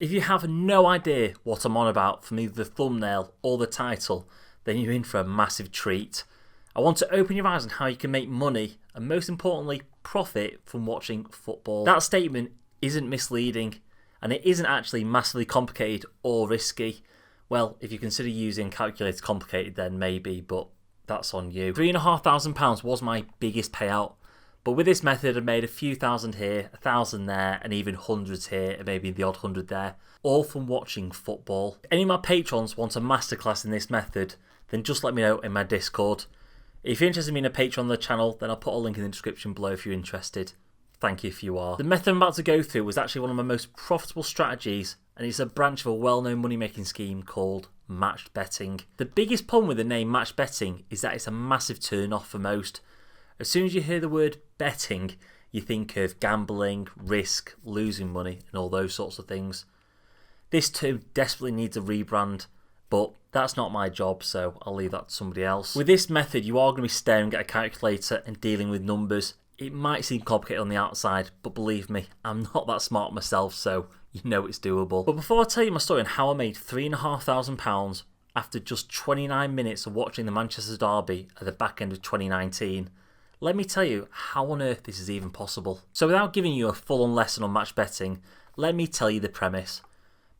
If you have no idea what I'm on about from either the thumbnail or the title, then you're in for a massive treat. I want to open your eyes on how you can make money and, most importantly, profit from watching football. That statement isn't misleading, and it isn't actually massively complicated or risky. Well, if you consider using calculator complicated, then maybe, but that's on you. £3,500 was my biggest payout. But with this method, I made a few thousand here, 1,000 there, and even hundreds here, and maybe the odd 100 there, all from watching football. If any of my patrons want a masterclass in this method, then just let me know in my Discord. If you're interested in being a patron on the channel, then I'll put a link in the description below if you're interested. Thank you if you are. The method I'm about to go through was actually one of my most profitable strategies, and it's a branch of a well-known money-making scheme called matched betting. The biggest problem with the name matched betting is that it's a massive turn-off for most. As soon as you hear the word betting, you think of gambling, risk, losing money, and all those sorts of things. This too desperately needs a rebrand, but that's not my job, so I'll leave that to somebody else. With this method, you are going to be staring at a calculator and dealing with numbers. It might seem complicated on the outside, but believe me, I'm not that smart myself, so you know it's doable. But before I tell you my story on how I made £3,500 after just 29 minutes of watching the Manchester Derby at the back end of 2019, let me tell you how on earth this is even possible. So without giving you a full-on lesson on match betting, let me tell you the premise.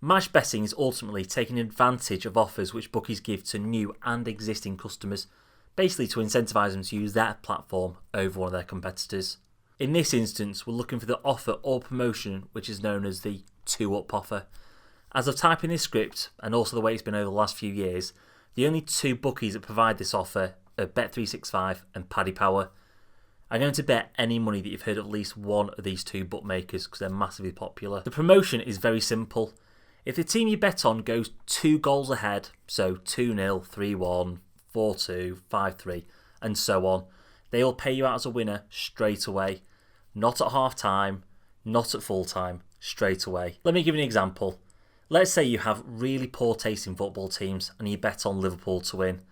Match betting is ultimately taking advantage of offers which bookies give to new and existing customers, basically to incentivise them to use their platform over one of their competitors. In this instance, we're looking for the offer or promotion which is known as the 2-up offer. As I've typed in this script, and also the way it's been over the last few years, the only two bookies that provide this offer are Bet365 and Paddy Power. I'm going to bet any money that you've heard of at least one of these two bookmakers because they're massively popular. The promotion is very simple. If the team you bet on goes 2 goals ahead, so 2-0, 3-1, 4-2, 5-3, and so on, they will pay you out as a winner straight away. Not at half time, not at full time, straight away. Let me give you an example. Let's say you have really poor taste in football teams and you bet on Liverpool to win.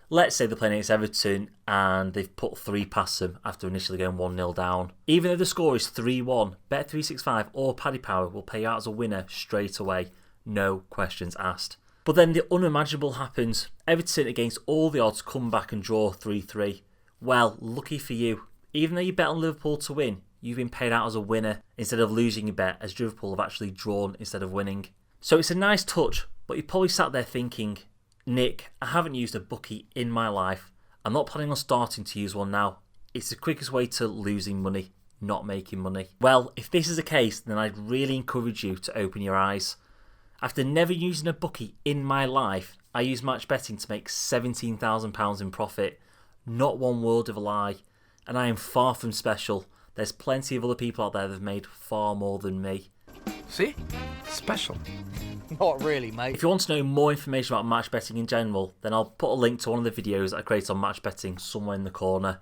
Let's say they're playing against Everton and they've put 3 past them after initially going 1-0 down. Even though the score is 3-1, Bet365 or Paddy Power will pay you out as a winner straight away. No questions asked. But then the unimaginable happens. Everton, against all the odds, come back and draw 3-3. Well, lucky for you. Even though you bet on Liverpool to win, you've been paid out as a winner instead of losing your bet, as Liverpool have actually drawn instead of winning. So it's a nice touch, but you probably sat there thinking, Nick, I haven't used a bookie in my life. I'm not planning on starting to use one now. It's the quickest way to losing money, not making money. Well, if this is the case, then I'd really encourage you to open your eyes. After never using a bookie in my life, I use match betting to make £17,000 in profit. Not one word of a lie. And I am far from special. There's plenty of other people out there that have made far more than me. See? Special. Not really, mate. If you want to know more information about match betting in general, then I'll put a link to one of the videos I created on match betting somewhere in the corner.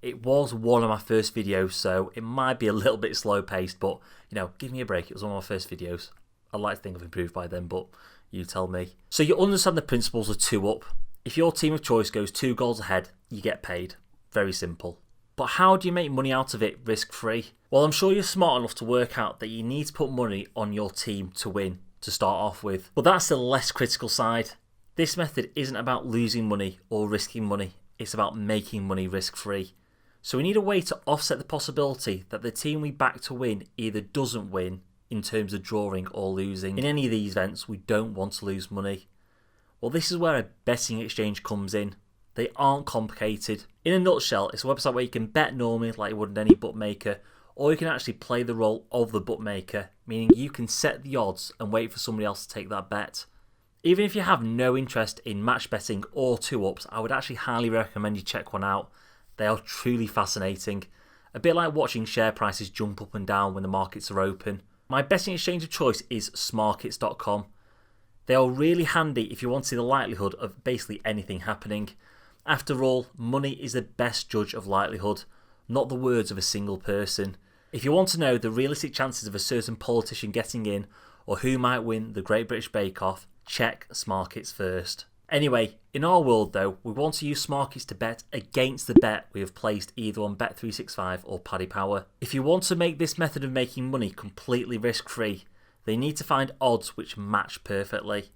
It was one of my first videos, so it might be a little bit slow paced, but you know, give me a break. It was one of my first videos. I'd like to think I've improved by then, but you tell me. So you understand the principles of 2-up. If your team of choice goes 2 goals ahead, you get paid. Very simple. But how do you make money out of it risk-free? Well, I'm sure you're smart enough to work out that you need to put money on your team to win, to start off with. But that's the less critical side. This method isn't about losing money or risking money. It's about making money risk-free. So we need a way to offset the possibility that the team we back to win either doesn't win in terms of drawing or losing. In any of these events, we don't want to lose money. Well, this is where a betting exchange comes in. They aren't complicated. In a nutshell, it's a website where you can bet normally like you would in any bookmaker, or you can actually play the role of the bookmaker, meaning you can set the odds and wait for somebody else to take that bet. Even if you have no interest in match betting or 2-ups, I would actually highly recommend you check one out. They are truly fascinating. A bit like watching share prices jump up and down when the markets are open. My betting exchange of choice is smarkets.com. They are really handy if you want to see the likelihood of basically anything happening. After all, money is the best judge of likelihood, not the words of a single person. If you want to know the realistic chances of a certain politician getting in, or who might win the Great British Bake Off, check Smarkets first. Anyway, in our world though, we want to use Smarkets to bet against the bet we have placed either on Bet365 or Paddy Power. If you want to make this method of making money completely risk-free, they need to find odds which match perfectly,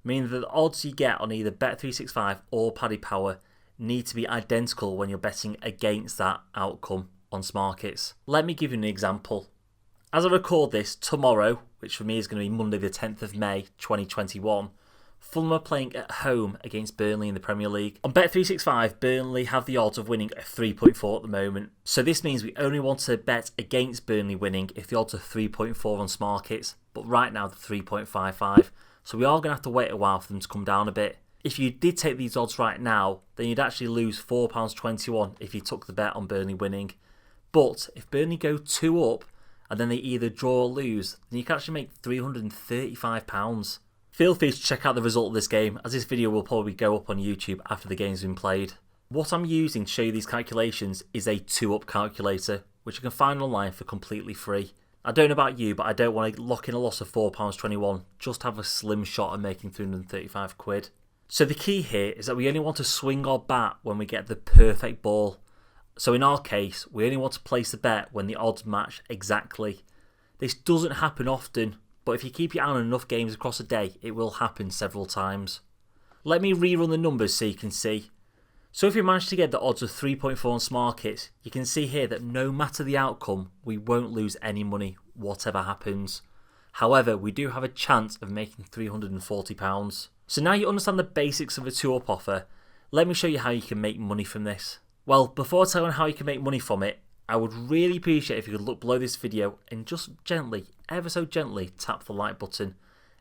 meaning that the odds you get on either Bet365 or Paddy Power need to be identical when you're betting against that outcome on Smarkets. Let me give you an example. As I record this, tomorrow, which for me is going to be Monday the 10th of May 2021, Fulham are playing at home against Burnley in the Premier League. On Bet365, Burnley have the odds of winning at 3.4 at the moment. So this means we only want to bet against Burnley winning if the odds are 3.4 on Smarkets, but right now they're 3.55. So we are going to have to wait a while for them to come down a bit. If you did take these odds right now, then you'd actually lose £4.21 if you took the bet on Burnley winning. But if Burnley go 2 up and then they either draw or lose, then you can actually make £335. Feel free to check out the result of this game, as this video will probably go up on YouTube after the game's been played. What I'm using to show you these calculations is a 2-up calculator, which you can find online for completely free. I don't know about you, but I don't want to lock in a loss of £4.21, just have a slim shot at making £335. So the key here is that we only want to swing our bat when we get the perfect ball. So in our case, we only want to place the bet when the odds match exactly. This doesn't happen often, but if you keep your eye on enough games across a day, it will happen several times. Let me rerun the numbers so you can see. So if you manage to get the odds of 3.4 on Smarkets, you can see here that no matter the outcome, we won't lose any money, whatever happens. However, we do have a chance of making £340. So now you understand the basics of a 2-up offer, let me show you how you can make money from this. Well, before I tell you how you can make money from it, I would really appreciate if you could look below this video and just gently, ever so gently, tap the like button.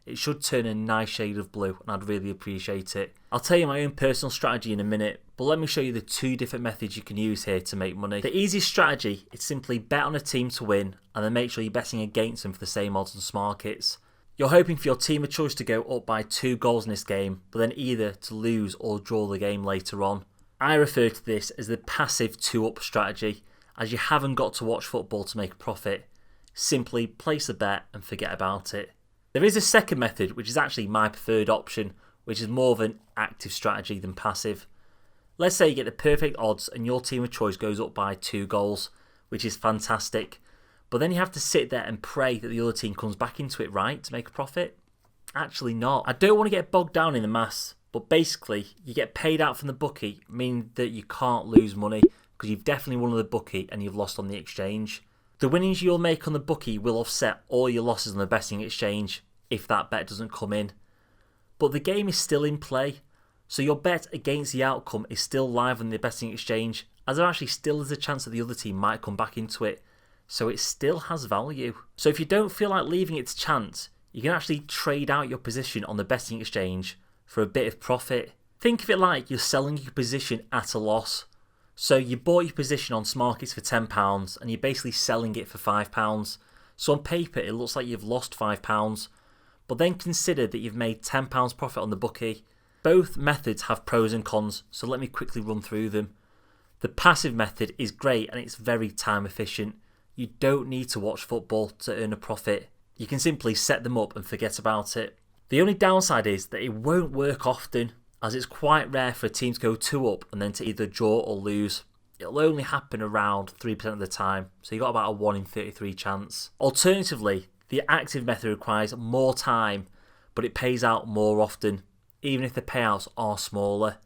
It should turn a nice shade of blue and I'd really appreciate it. I'll tell you my own personal strategy in a minute, but let me show you the 2 different methods you can use here to make money. The easiest strategy is simply bet on a team to win and then make sure you're betting against them for the same odds on Smarkets. You're hoping for your team of choice to go up by 2 goals in this game, but then either to lose or draw the game later on. I refer to this as the passive 2-up strategy, as you haven't got to watch football to make a profit. Simply place a bet and forget about it. There is a second method which is actually my preferred option, which is more of an active strategy than passive. Let's say you get the perfect odds and your team of choice goes up by 2 goals, which is fantastic. But then you have to sit there and pray that the other team comes back into it, right, to make a profit? Actually not. I don't want to get bogged down in the maths, but basically you get paid out from the bookie, meaning that you can't lose money because you've definitely won on the bookie and you've lost on the exchange. The winnings you'll make on the bookie will offset all your losses on the betting exchange if that bet doesn't come in. But the game is still in play, so your bet against the outcome is still live on the betting exchange, as there actually still is a chance that the other team might come back into it. So it still has value. So if you don't feel like leaving it to chance, you can actually trade out your position on the betting exchange for a bit of profit. Think of it like you're selling your position at a loss. So you bought your position on Smarkets for £10 and you're basically selling it for £5. So on paper it looks like you've lost £5, but then consider that you've made £10 profit on the bookie. Both methods have pros and cons, so let me quickly run through them. The passive method is great and it's very time efficient. You don't need to watch football to earn a profit. You can simply set them up and forget about it. The only downside is that it won't work often, as it's quite rare for a team to go 2 up and then to either draw or lose. It'll only happen around 3% of the time, so you've got about a 1 in 33 chance. Alternatively, the active method requires more time, but it pays out more often, even if the payouts are smaller.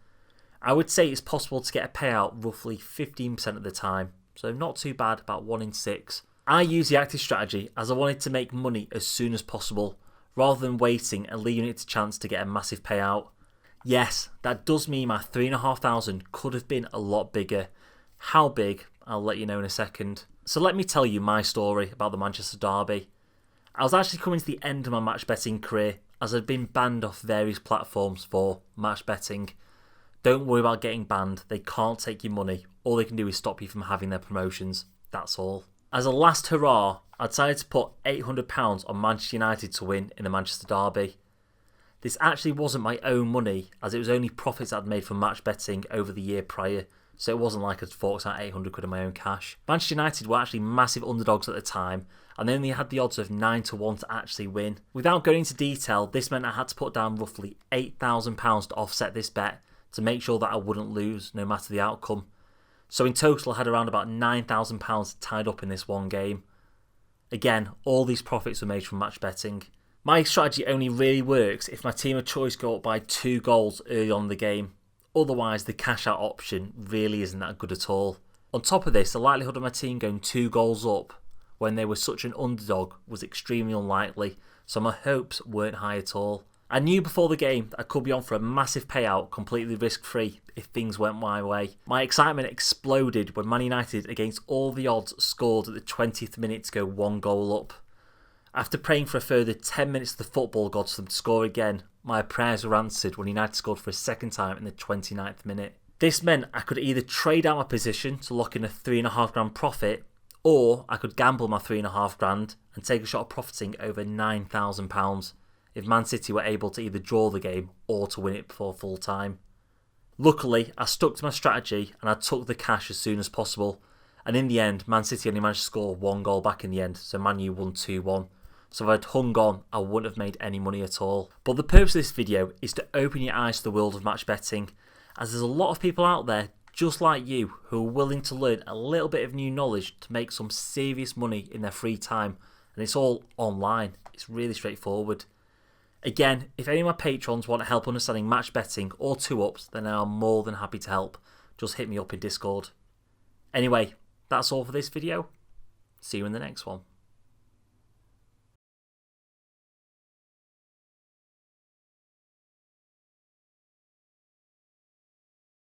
I would say it's possible to get a payout roughly 15% of the time, so not too bad, about 1 in 6. I use the active strategy as I wanted to make money as soon as possible, rather than waiting and leaving it to chance to get a massive payout. Yes, that does mean my £3,500 could have been a lot bigger. How big? I'll let you know in a second. So let me tell you my story about the Manchester Derby. I was actually coming to the end of my match betting career, as I'd been banned off various platforms for match betting. Don't worry about getting banned, they can't take your money. All they can do is stop you from having their promotions, that's all. As a last hurrah, I decided to put £800 on Manchester United to win in the Manchester Derby. This actually wasn't my own money, as it was only profits I'd made from match betting over the year prior, so it wasn't like I'd forked out £800 in my own cash. Manchester United were actually massive underdogs at the time, and they only had the odds of 9-1 to actually win. Without going into detail, this meant I had to put down roughly £8,000 to offset this bet, to make sure that I wouldn't lose no matter the outcome. So in total I had around about £9,000 tied up in this one game. Again, all these profits were made from match betting. My strategy only really works if my team of choice go up by 2 goals early on in the game. Otherwise, the cash out option really isn't that good at all. On top of this, the likelihood of my team going 2 goals up when they were such an underdog was extremely unlikely, so my hopes weren't high at all. I knew before the game that I could be on for a massive payout completely risk-free if things went my way. My excitement exploded when Man United, against all the odds, scored at the 20th minute to go 1 goal up. After praying for a further 10 minutes to the football gods for them to score again, my prayers were answered when United scored for a second time in the 29th minute. This meant I could either trade out my position to lock in a £3,500 profit, or I could gamble my £3,500 and take a shot at profiting over £9,000 if Man City were able to either draw the game or to win it before full time. Luckily, I stuck to my strategy and I took the cash as soon as possible, and in the end, Man City only managed to score 1 goal back in the end, so Man U won 2-1. So if I'd hung on, I wouldn't have made any money at all. But the purpose of this video is to open your eyes to the world of match betting, as there's a lot of people out there just like you who are willing to learn a little bit of new knowledge to make some serious money in their free time, and it's all online. It's really straightforward. Again, if any of my patrons want help understanding match betting or 2-ups, then I am more than happy to help. Just hit me up in Discord. Anyway, that's all for this video. See you in the next one.